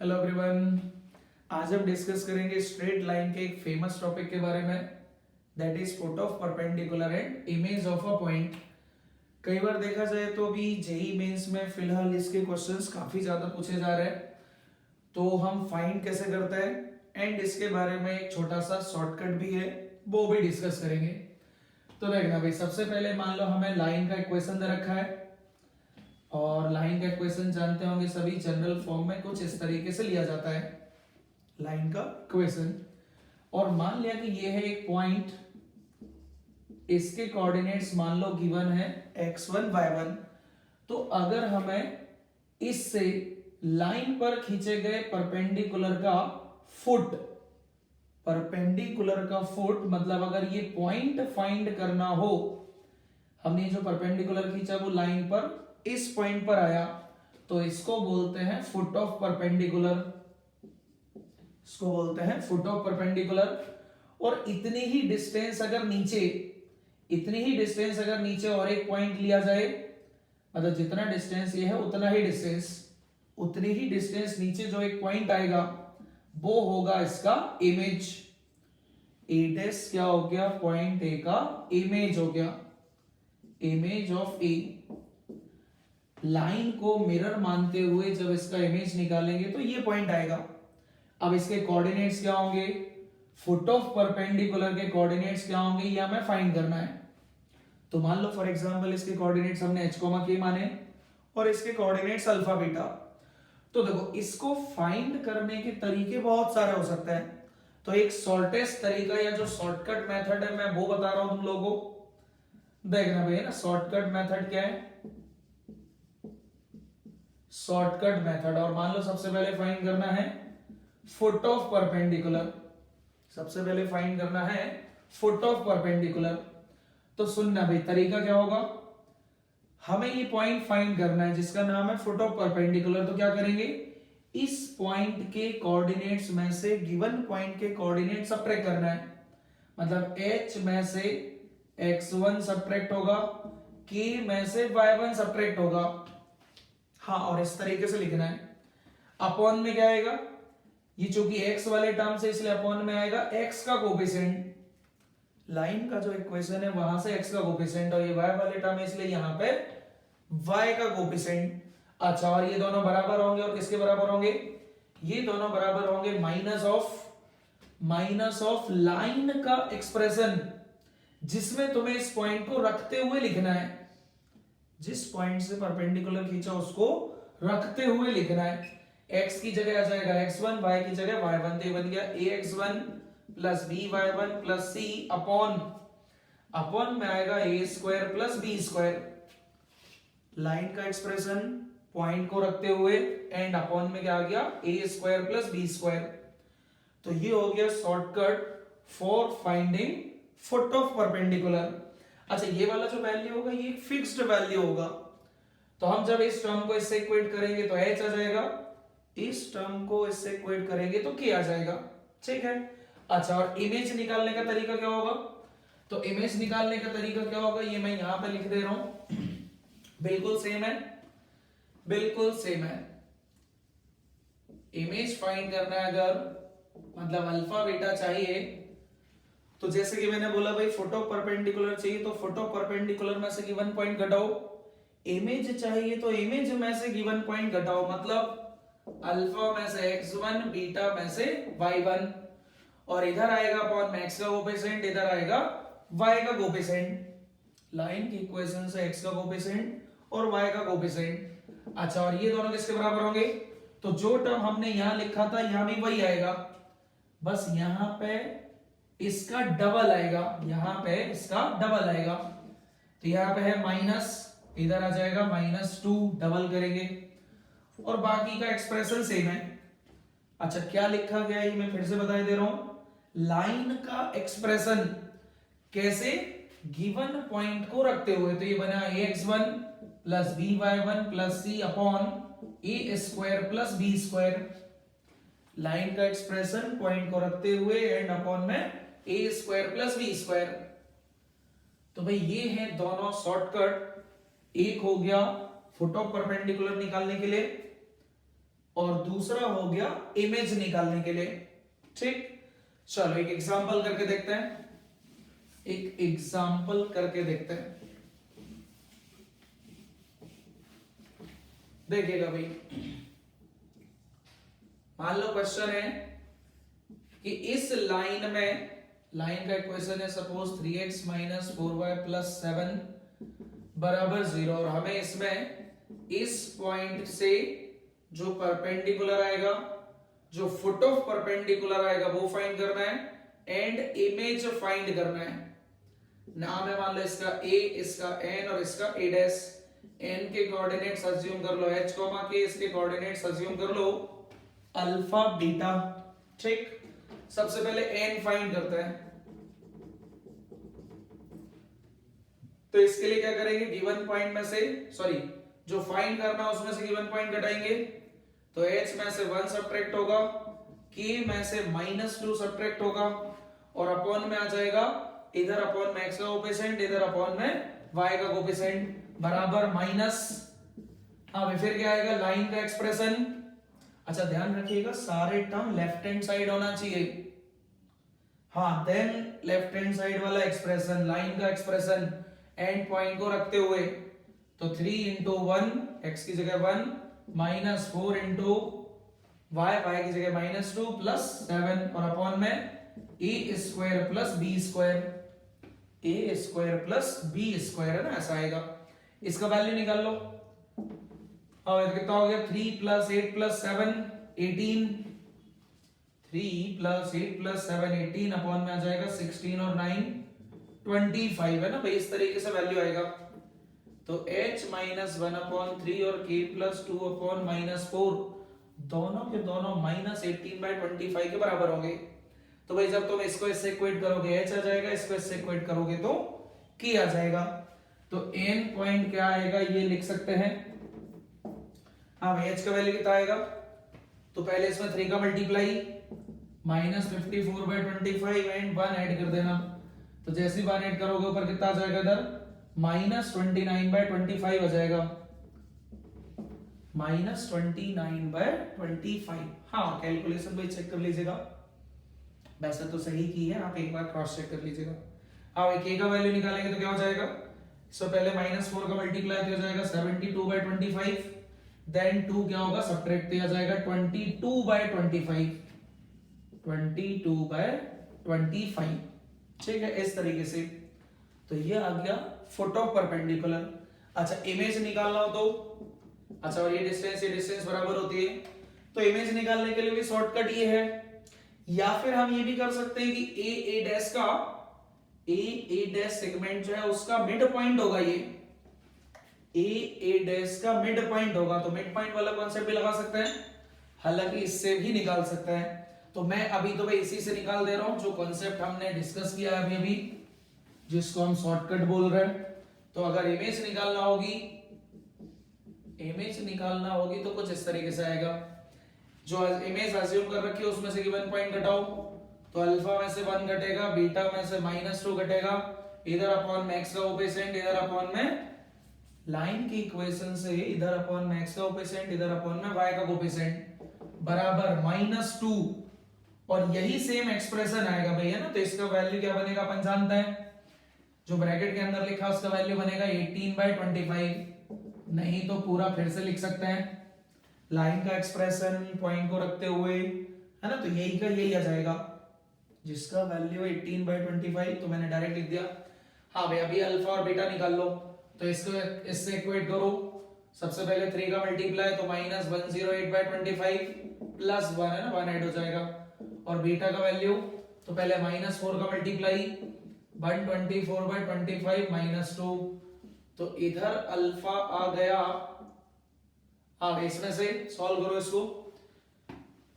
Hello everyone. आज हम discuss करेंगे स्ट्रेट लाइन के एक फेमस टॉपिक के बारे में, that is foot of perpendicular and image of a point. कई बार देखा जाए तो अभी जेई मेंस में फिलहाल इसके क्वेश्चंस काफी ज्यादा पूछे जा रहे हैं, तो हम फाइंड कैसे करते हैं एंड इसके बारे में एक छोटा सा शॉर्टकट भी है, वो भी डिस्कस करेंगे। तो देखना भाई, सबसे पहले मान लो हमें लाइन का इक्वेशन दे रखा है और लाइन का इक्वेशन जानते होंगे सभी, जनरल फॉर्म में कुछ इस तरीके से लिया जाता है लाइन का इक्वेशन। और मान लिया कि ये है एक पॉइंट, इसके कोऑर्डिनेट्स मान लो गिवन है x1 y1। तो अगर हमें इससे लाइन पर खींचे गए परपेंडिकुलर का फुट, परपेंडिकुलर का फुट मतलब अगर ये पॉइंट फाइंड करना हो, हमने जो परपेंडिकुलर खींचा वो लाइन पर इस पॉइंट पर आया, तो इसको बोलते हैं फुट ऑफ परपेंडिकुलर, इसको बोलते हैं फुट ऑफ परपेंडिकुलर। और इतनी ही डिस्टेंस अगर नीचे, इतनी ही डिस्टेंस अगर नीचे और एक पॉइंट लिया जाए, मतलब जितना डिस्टेंस ये है उतना ही डिस्टेंस, उतनी ही डिस्टेंस नीचे जो एक पॉइंट आएगा वो होगा इसका इमेज। ए डैश क्या हो गया, पॉइंट ए का इमेज हो गया, इमेज ऑफ ए। लाइन को मिरर मानते हुए जब इसका इमेज निकालेंगे तो ये पॉइंट आएगा। अब इसके कोऑर्डिनेट्स क्या होंगे, फुट ऑफ परपेंडिकुलर के कोऑर्डिनेट्स क्या होंगे, ये हमें फाइंड करना है। तो मान लो फॉर एग्जांपल इसके कोऑर्डिनेट्स हमने h, k माने और इसके कोऑर्डिनेट्स अल्फा बीटा। तो देखो इसको फाइंड करने के तरीके बहुत सारे हो सकते हैं, तो एक शॉर्टेस्ट तरीका या जो शॉर्टकट मेथड है मैं वो बता रहा हूं तुम लोगों को। देखना भैया ना, शॉर्टकट मेथड क्या है, शॉर्टकट मेथड। और मान लो सबसे पहले फाइंड करना है फुट ऑफ परपेंडिकुलर, सबसे पहले फाइंड करना है फुट ऑफ परपेंडिकुलर। तो सुनना भाई, तरीका क्या होगा, हमें ये पॉइंट फाइंड करना है जिसका नाम है फुट ऑफ परपेंडिकुलर। तो क्या करेंगे, इस पॉइंट के कोऑर्डिनेट्स में से गिवन पॉइंट के कोऑर्डिनेट सब्ट्रैक्ट करना है, मतलब h में से x1 सब्ट्रैक्ट होगा, k में से y1 सब्ट्रैक्ट होगा। हाँ, और इस तरीके से लिखना है। अपॉन में क्या आएगा, ये चूंकि x वाले टर्म से इसलिए अपॉन में आएगा x का कोफिशिएंट, लाइन का जो इक्वेशन है वहां से x का कोफिशिएंट, और ये y वाले टर्म है इसलिए यहां पे y का कोफिशिएंट। अच्छा, और ये दोनों बराबर होंगे, और किसके बराबर होंगे, ये दोनों बराबर होंगे माइनस ऑफ लाइन का एक्सप्रेशन, जिसमें तुम्हें इस पॉइंट को रखते हुए लिखना है, जिस पॉइंट से परपेंडिकुलर खींचा उसको रखते हुए लिखना है। x की जगह आ जाएगा x1, y की जगह y1, तो बन गया ax1 plus by1 plus c upon में आएगा a square plus b square. Line का एक्सप्रेशन पॉइंट को रखते हुए एंड अपॉन में क्या आ गया, a square plus b square. तो ये हो गया shortcut for finding foot of perpendicular. अच्छा, ये वाला जो वैल्यू होगा ये एक फिक्स्ड वैल्यू होगा, तो हम जब इस टर्म को इससे इक्वेट करेंगे तो h आ जाएगा, इस टर्म को इससे इक्वेट करेंगे तो k आ जाएगा। ठीक है। अच्छा, और इमेज निकालने का तरीका क्या होगा, तो इमेज निकालने का तरीका क्या होगा ये मैं यहां पे लिख दे रहा हूं, बिल्कुल सेम है, बिल्कुल सेम है। इमेज फाइंड करना है अगर, मतलब अल्फा बीटा चाहिए, तो जैसे कि मैंने बोला भाई फुट ऑफ परपेंडिकुलर चाहिए तो फुट ऑफ परपेंडिकुलर में से गिवन पॉइंट घटाओ, इमेज चाहिए तो इमेज में से गिवन पॉइंट घटाओ, मतलब अल्फा में से x1, बीटा में से y1, और इधर आएगा अपॉन में x का कोफिशिएंट, इधर आएगा y का कोफिशिएंट। लाइन की इक्वेशन से x का कोफिशिएंट और y का कोफिशिएंट। अच्छा, और ये दोनों किसके बराबर होंगे, तो जो टर्म हमने यहां लिखा था यहां भी वही आएगा, बस यहां पे इसका डबल आएगा, यहां पे इसका डबल आएगा। तो यहां पे है माइनस, इधर आ जाएगा -2, डबल करेंगे और बाकी का एक्सप्रेशन सेम है। अच्छा, क्या लिखा गया है ये मैं फिर से बता दे रहा हूं, लाइन का एक्सप्रेशन कैसे, गिवन पॉइंट को रखते हुए, तो ये बना ax1 plus by1 plus c upon a square plus b square. Line का एक्सप्रेशन पॉइंट को रखते हुए एंड अपॉन में a square plus b square. तो भाई ये है दोनों शॉर्टकट, एक हो गया फुट ऑफ परपेंडिकुलर निकालने के लिए और दूसरा हो गया इमेज निकालने के लिए। ठीक, चलो एक एग्जांपल करके देखते हैं, एक एग्जांपल करके देखते हैं। देखिएगा भाई, मान लो क्वेश्चन है कि इस लाइन में, लाइन का इक्वेशन है suppose 3x minus 4y plus 7 बराबर 0, और हमें इसमें इस पॉइंट से जो परपेंडिकुलर आएगा, जो फुट ऑफ परपेंडिकुलर आएगा वो फाइंड करना है एंड इमेज फाइंड करना है। नाम है मान लो इसका a, इसका n और इसका a डैश। n के कोऑर्डिनेट्स अज्यूम कर लो h, के इसके कोऑर्डिनेट्स अज्यूम कर लो अल्फा बीटा। ठीक, सबसे पहले n फाइंड करते हैं। तो इसके लिए क्या करेंगे, गिवन पॉइंट में से, सॉरी जो फाइंड करना है उसमें से गिवन पॉइंट घटाएंगे। तो h में से 1 सब्ट्रैक्ट होगा, k में से -2 सब्ट्रैक्ट होगा, और अपॉन में आ जाएगा इधर अपॉन में x का कोएफिशिएंट, इधर अपॉन में y का कोएफिशिएंट बराबर माइनस। अब फिर क्या आएगा, लाइन का एक्सप्रेशन। अच्छा ध्यान रखिएगा सारे टर्म लेफ्ट हैंड साइड होना चाहिए। हाँ, देन लेफ्ट हैंड साइड वाला एक्सप्रेशन, लाइन का एक्सप्रेशन एंड पॉइंट को रखते हुए, तो 3 into 1 x की जगह 1 माइनस 4 into y, y की जगह -2 प्लस 7, और अपॉन में a square plus b square, a square plus b square है ना, ऐसा आएगा। इसका वैल्यू निकाल लो। और कितना हो गया, 3 + 8 + 7 18, 3 + 8 + 7 18, अपॉन में आ जाएगा 16 और 9 25 है ना भाई, इस तरीके से वैल्यू आएगा। तो h - 1/3 और k + 2/-4 दोनों के दोनों -18/25 के बराबर होंगे। तो भाई जब तुम इसको इससे इक्वेट करोगे h आ जाएगा, इसको इससे इक्वेट करोगे तो k आ जाएगा। तो n पॉइंट क्या आएगा ये लिख सकते हैं। हाँ भाई h का वैल्यू कितना आएगा, तो पहले इसमें 3 का मल्टीप्लाई -54/25 एंड 1 ऐड कर देना। तो जैसे ही 1 ऐड करोगे ऊपर कितना आ जाएगा, इधर -29/25 आ जाएगा, -29/25। हाँ कैलकुलेशन भाई चेक कर लीजिएगा, वैसे तो सही की है, आप एक बार क्रॉस चेक कर लीजिएगा। हाँ भाई k का वैल्यू निकालेंगे तो क्या हो जाएगा, इससे पहले -4 का मल्टीप्लाई तो हो जाएगा 72/25, देन 2 क्या होगा सब्ट्रैक्ट किया जाएगा 22/25, 22/25। ठीक है, इस तरीके से। तो ये आ गया फुट ऑफ परपेंडिकुलर। अच्छा इमेज निकालना हो तो, अच्छा और ये डिस्टेंस बराबर होती है, तो इमेज निकालने के लिए भी शॉर्टकट ये है, या फिर हम ये भी कर सकते हैं कि ए डैश का ए डैश सेगमेंट जो है उसका मिड पॉइंट होगा, ये ए डैश का मिड पॉइंट होगा, तो मिड पॉइंट वाला कॉन्सेप्ट भी लगा सकते हैं, हालांकि इससे भी निकाल सकते हैं। तो मैं अभी तो भाई इसी से निकाल दे रहा हूं जो कॉन्सेप्ट हमने डिस्कस किया है अभी, जिसको हम शॉर्टकट बोल रहे हैं। तो अगर इमेज निकालना होगी तो कुछ इस तरीके से आएगा, जो इमेज अज्यूम कर रखी है उसमें से गिवन पॉइंट घटाओ, तो अल्फा में से 1 घटेगा, बीटा में से -2 घटेगा, इधर अपॉन में x का कोएफिशिएंट, इधर अपॉन में लाइन की इक्वेशन से इधर अपॉन में x का कोएफिशिएंट, इधर अपॉन में y का कोएफिशिएंट बराबर -2, और यही सेम एक्सप्रेशन आएगा भैया ना। तो इसका वैल्यू क्या बनेगा अपन जानते हैं, जो ब्रैकेट के अंदर लिखा उसका वैल्यू बनेगा 18/25, नहीं तो पूरा फिर से लिख सकते हैं लाइन का एक्सप्रेशन पॉइंट को रखते हुए, है ना। तो यही का यही आ जाएगा, जिसका वैल्यू 18/25, तो मैंने डायरेक्ट लिख दिया। हाँ भाई अभी अल्फा और बीटा निकाल लो, तो इसको इससे इक्वेट करो। सबसे पहले 3 का मल्टीप्लाई तो -108/25 प्लस 1 है ना, 1 ऐड हो जाएगा, और बीटा का वैल्यू तो पहले -4 का मल्टीप्लाई 124/25 -2, तो इधर अल्फा आ गया। अब इसमें से सॉल्व करो इसको,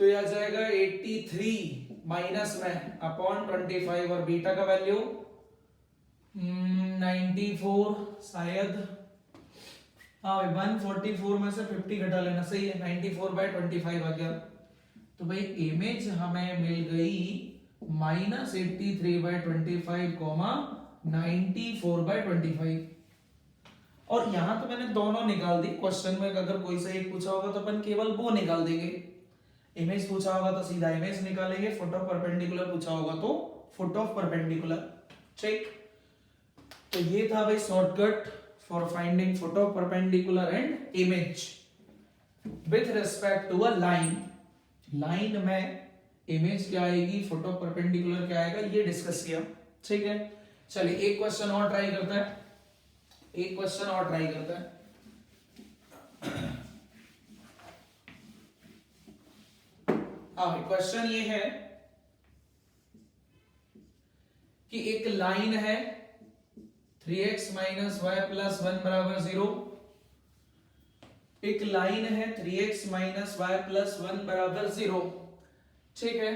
तो यह आ जाएगा 83 माइनस में अपॉन 25, और बीटा का वैल्यू 94 शायद, हाँ 144 में से 50 घटा लेना, सही है, 94/25 आ गया। तो भाई इमेज हमें मिल गई -83/25, 94/25। और यहां तो मैंने दोनों निकाल दी। क्वेश्चन में अगर कोई से एक पूछा होगा तो अपन केवल वो निकाल देंगे। इमेज पूछा होगा तो सीधा इमेज निकालेंगे, फुट ऑफ परपेंडिकुलर पूछा होगा तो फुट ऑफ परपेंडिकुलर। ठीक, तो ये था भाई shortcut for finding foot of perpendicular and image with respect to a line. Line में इमेज क्या आएगी, फुट ऑफ परपेंडिकुलर क्या आएगा, ये डिस्कस किया। ठीक है, चलिए एक क्वेश्चन और ट्राई करते हैं, एक क्वेश्चन और ट्राई करते हैं। हाँ, क्वेश्चन ये है कि एक लाइन है 3x माइनस वाई प्लस 1 बराबर 0। एक लाइन है 3x माइनस वाई प्लस 1 बराबर 0। ठीक है,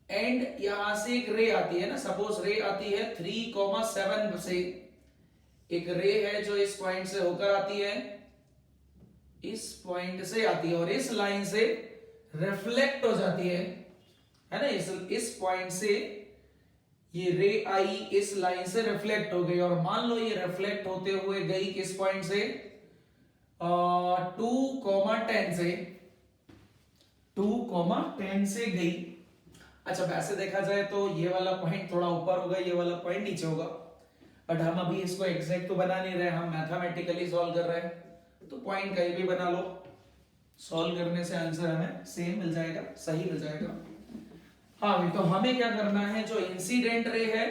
एंड यहां से एक रे आती है ना, सपोज रे आती है 3,7 से। एक रे है जो इस पॉइंट से होकर आती है, इस पॉइंट से आती है और इस लाइन से रिफ्लेक्ट हो जाती है ना। इस पॉइंट से ये रे आई, इस लाइन से रिफ्लेक्ट हो गई और मान लो ये रिफ्लेक्ट होते हुए गई किस पॉइंट से, 2,10 से, 2,10 से गई। अच्छा, वैसे देखा जाए तो ये वाला पॉइंट थोड़ा ऊपर होगा, ये वाला पॉइंट नीचे होगा, बट हम अभी इसको एग्जैक्ट तो बना नहीं रहे, हम मैथमेटिकली सॉल्व कर रहे हैं। तो पॉइंट कहीं भी बना लो, सॉल्व करने से आंसर हमें सेम मिल जाएगा, सही मिल जाएगा। हाँ, तो हमें क्या करना है, जो इंसिडेंट रे है,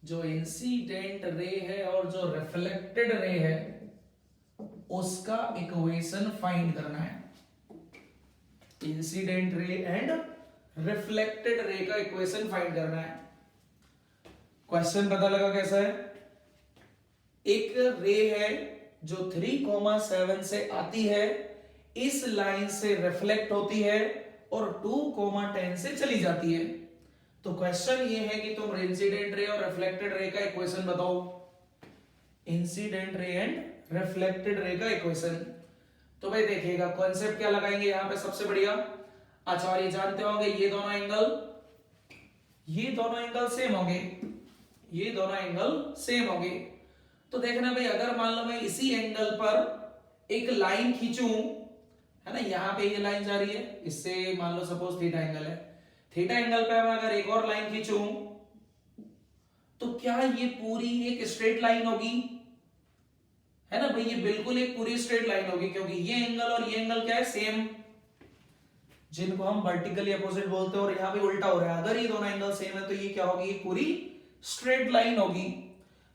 जो इंसिडेंट रे है और जो रिफ्लेक्टेड रे है उसका इक्वेशन फाइंड करना है। Incident ray and reflected ray का इक्वेशन फाइंड करना है। क्वेश्चन पता लगा कैसा है, एक रे है जो 3,7 से आती है, इस लाइन से रिफ्लेक्ट होती है और 2,10 से चली जाती है। तो क्वेश्चन ये है कि तुम इंसिडेंट रे और रिफ्लेक्टेड रे का इक्वेशन बताओ। Incident ray and reflected ray का इक्वेशन। तो भाई देखिएगा कॉन्सेप्ट क्या लगाएंगे यहां पे सबसे बढ़िया। अच्छा, और ये जानते होंगे ये दोनों एंगल सेम होंगे, ये दोनों एंगल सेम होंगे। तो देखना भाई, अगर मान लो मैं इसी एंगल पर एक लाइन खींचूं, है ना, यहां पे ये लाइन जा रही है, इससे मान लो सपोज थीटा एंगल है, थीटा एंगल पे मैं अगर एक और लाइन खींचूं तो क्या ये पूरी एक स्ट्रेट लाइन होगी, है ना भाई, ये बिल्कुल एक पूरी स्ट्रेट लाइन होगी, क्योंकि ये एंगल और ये एंगल क्या है, सेम, जिनको हम वर्टिकली अपोजिट बोलते हैं, और यहां पे उल्टा हो रहा है। अगर ये दोनों एंगल सेम है तो ये क्या होगी, एक पूरी स्ट्रेट लाइन होगी।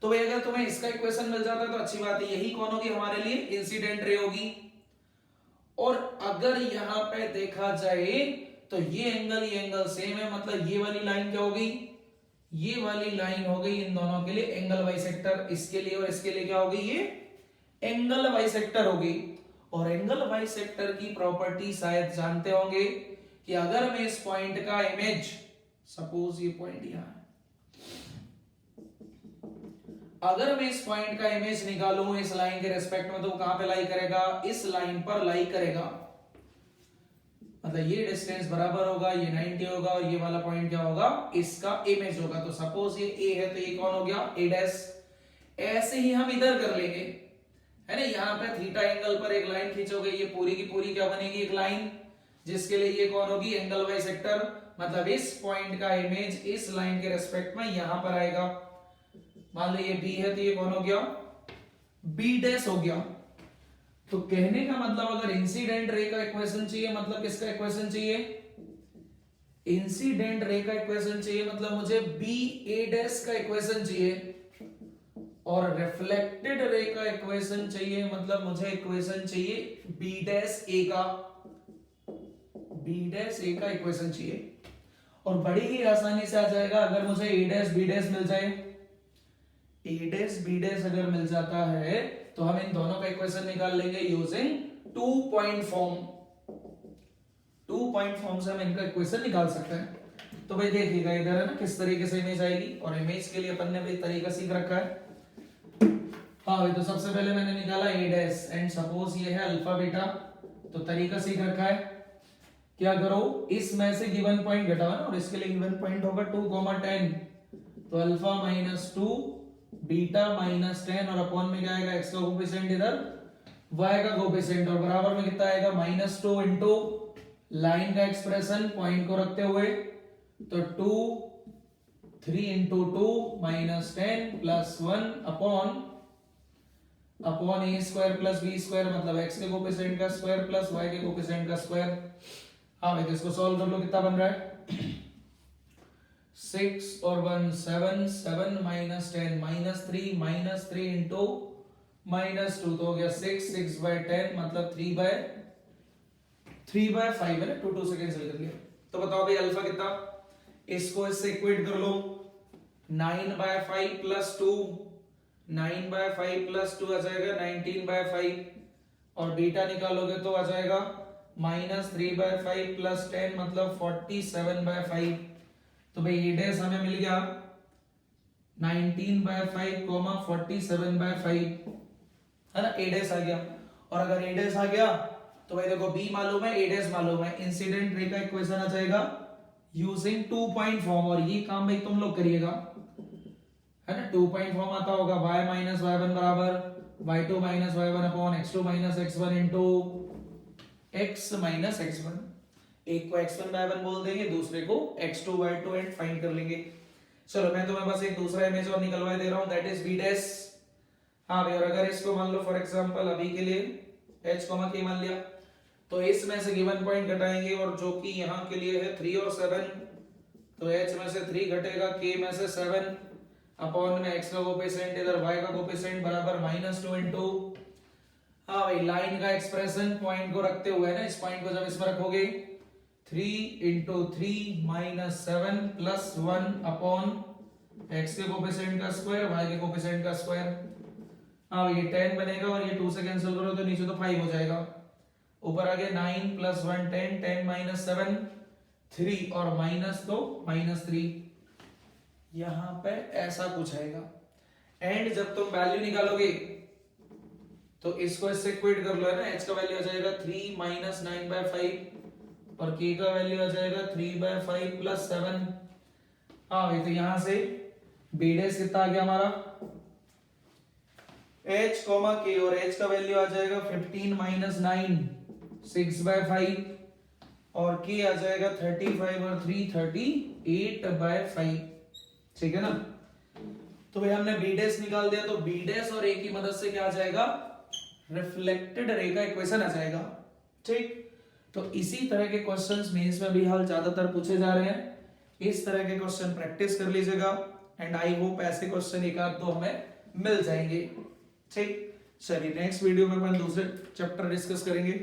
तो भाई अगर तुम्हें इसका इक्वेशन मिल जाता है तो अच्छी बात है, यही कौन होगी हमारे लिए, इंसिडेंट रे होगी। और अगर यहां पे देखा जाए तो ये एंगल सेम है, मतलब ये वाली लाइन क्या होगी, ये वाली लाइन हो गई इन दोनों के लिए एंगल बाइसेक्टर, इसके लिए और इसके लिए क्या होगी, ये एंगल बाइसेक्टर होगी। और एंगल बाइसेक्टर की प्रॉपर्टी शायद जानते होंगे कि अगर मैं इस पॉइंट का इमेज, सपोज ये पॉइंट यहां है, अगर मैं इस पॉइंट का इमेज निकालूं इस लाइन के रेस्पेक्ट में, तो कहां पे लाई करेगा, इस लाइन पर लाई करेगा। मतलब ये डिस्टेंस बराबर होगा, ये 90 होगा और ये वाला पॉइंट क्या होगा, इसका इमेज होगा। तो सपोज ये ए है तो ये कौन हो गया, ए डैश। ऐसे ही हम इधर कर लेंगे, है ना, यहाँ पे थीटा एंगल पर एक लाइन खींचोगे, ये पूरी की पूरी क्या बनेगी, एक लाइन, जिसके लिए ये कौन होगी, एंगल बाइसेक्टर। मतलब इस पॉइंट का इमेज इस लाइन के रेस्पेक्ट में यहां पर आएगा। मान लो ये बी है तो ये कौन हो गया, बी डैश हो गया। तो कहने का मतलब अगर इंसिडेंट रे का इक्वेशन चाहिए, मतलब किसका इक्वेशन चाहिए, इंसिडेंट रे का इक्वेशन चाहिए, मतलब मुझे बी ए डैश का इक्वेशन चाहिए। और रिफ्लेक्टेड रे का इक्वेशन चाहिए, मतलब मुझे इक्वेशन चाहिए बी डैश ए का, बी डैश ए का इक्वेशन चाहिए। और बड़ी ही आसानी से आ जाएगा अगर मुझे ए डैश बी डैश मिल जाए। ए डैश बी डैश अगर मिल जाता है तो हम इन दोनों का इक्वेशन निकाल लेंगे using 2 point form. 2 point form से हम इनका इक्वेशन निकाल सकते हैं। तो भाई देखिएगा इधर है ना किस तरीके से इमेज आएगी, और इमेज के लिए अपन ने भी तरीका सीख रखा है। हाँ भाई, तो सबसे पहले मैंने निकाला ए डैश एंड सपोज ये है अल्फा बीटा। तो तरीका सीख रखा है, क्या करो, इसमें से गिवन पॉइंट घटाओ ना, और इसके लिए गिवन पॉइंट होगा 2,10, तो अल्फा माइनस 2 बीटा माइनस 10 और अपॉन में क्या आएगा x का कोफिशिएंट इधर y का कोफिशिएंट और बराबर में कितना आएगा -2 इंटू लाइन का एक्सप्रेशन पॉइंट को रखते हुए तो 2 3 इंटू 2 -10 प्लस 1 अपॉन ए स्क्वायर प्लस बी स्क्वायर मतलब x के कोफिशिएंट का स्क्वायर प्लस y के कोफिशिएंट का स्क्वायर। हाँ भाई, इसको सॉल्व कर लो, कितना बन रहा है 6 और 1 7 7 माइनस 10 -3 इंटू -2 तो हो गया 6 बाय 10 मतलब 3 बाय 5 है ना, 2 से कैंसिल कर लिया। तो बताओ भाई अल्फा कितना, इसको इससे इक्वेट कर लो 9 बाय 5 प्लस 2 9 बाय 5 प्लस 2 आ जाएगा 19 बाय 5 और बीटा निकालोगे तो आ जाएगा -3 बाय 5 प्लस 10 मतलब 47 बाय 5। तो भाई ये डेस हमें मिल गया 19 बाय 5 47 बाय 5 है ना, ए डेस आ गया। और अगर ए डेस आ गया तो भाई देखो बी मालूम है, ए डेस मालूम है, इंसिडेंट रे का इक्वेशन आ जाएगा यूजिंग 2 पॉइंट फॉर्म। और ये काम भाई तुम लोग करिएगा है ना, 2 पॉइंट फॉर्म आता होगा y माइनस y1 बराबर y2 minus y1 upon x2 minus x1 into x minus x1। एक को x1 y1 बोल देंगे, दूसरे को x2 y2 एंड फाइंड कर लेंगे। चलो मैं तुम्हें बस एक दूसरा इमेज और निकलवा दे रहा हूं, दैट इज b डैश। हाँ भाई, और अगर इसको मान लो फॉर एग्जांपल अभी के लिए h k मान लिया तो इसमें से गिवन पॉइंट घटाएंगे और जो कि यहाँ के लिए है 3 और 7 तो h में से 3 घटेगा k में से 7 अपॉन में x का कोफिशिएंट इधर y का कोफिशिएंट बराबर -2 इंटू हाँ भाई लाइन का एक्सप्रेशन पॉइंट को रखते हुए ना, इस पॉइंट को जब इसमें रखोगे 3 into 3 minus 7 plus 1 upon x के कोफिशिएंट का स्क्वायर y के कोफिशिएंट का स्क्वायर। हाँ ये 10 बनेगा और ये 2 से कैंसिल करो तो नीचे तो 5 हो जाएगा, ऊपर आ गया 9 प्लस 1 10 10 माइनस 7 3 और माइनस तो -3। यहां पे ऐसा कुछ आएगा एंड जब तुम वैल्यू निकालोगे तो इसको इससे इक्वेट कर लो है ना, h का वैल्यू आ जाएगा 3 माइनस 9 बाय 5 और k का वैल्यू आ जाएगा 3 बाय 5 प्लस 7। हाँ भाई, तो यहां से b डैश कितना आ गया हमारा h k और h का वैल्यू आ जाएगा 15 माइनस 9 6 बाय 5 और k आ जाएगा 35 और 3 38 बाय 5। ठीक है ना, तो भाई हमने b डैश निकाल दिया तो b डैश और a की मदद से क्या आ जाएगा रिफ्लेक्टेड रे का इक्वेशन आ जाएगा। ठीक, तो इसी तरह के क्वेश्चंस मेंस में भी हाल ज्यादातर पूछे जा रहे हैं, इस तरह के क्वेश्चन प्रैक्टिस कर लीजिएगा एंड आई होप ऐसे क्वेश्चन एक आध दो हमें मिल जाएंगे। ठीक, चलिए नेक्स्ट वीडियो में अपन दूसरे चैप्टर डिस्कस करेंगे।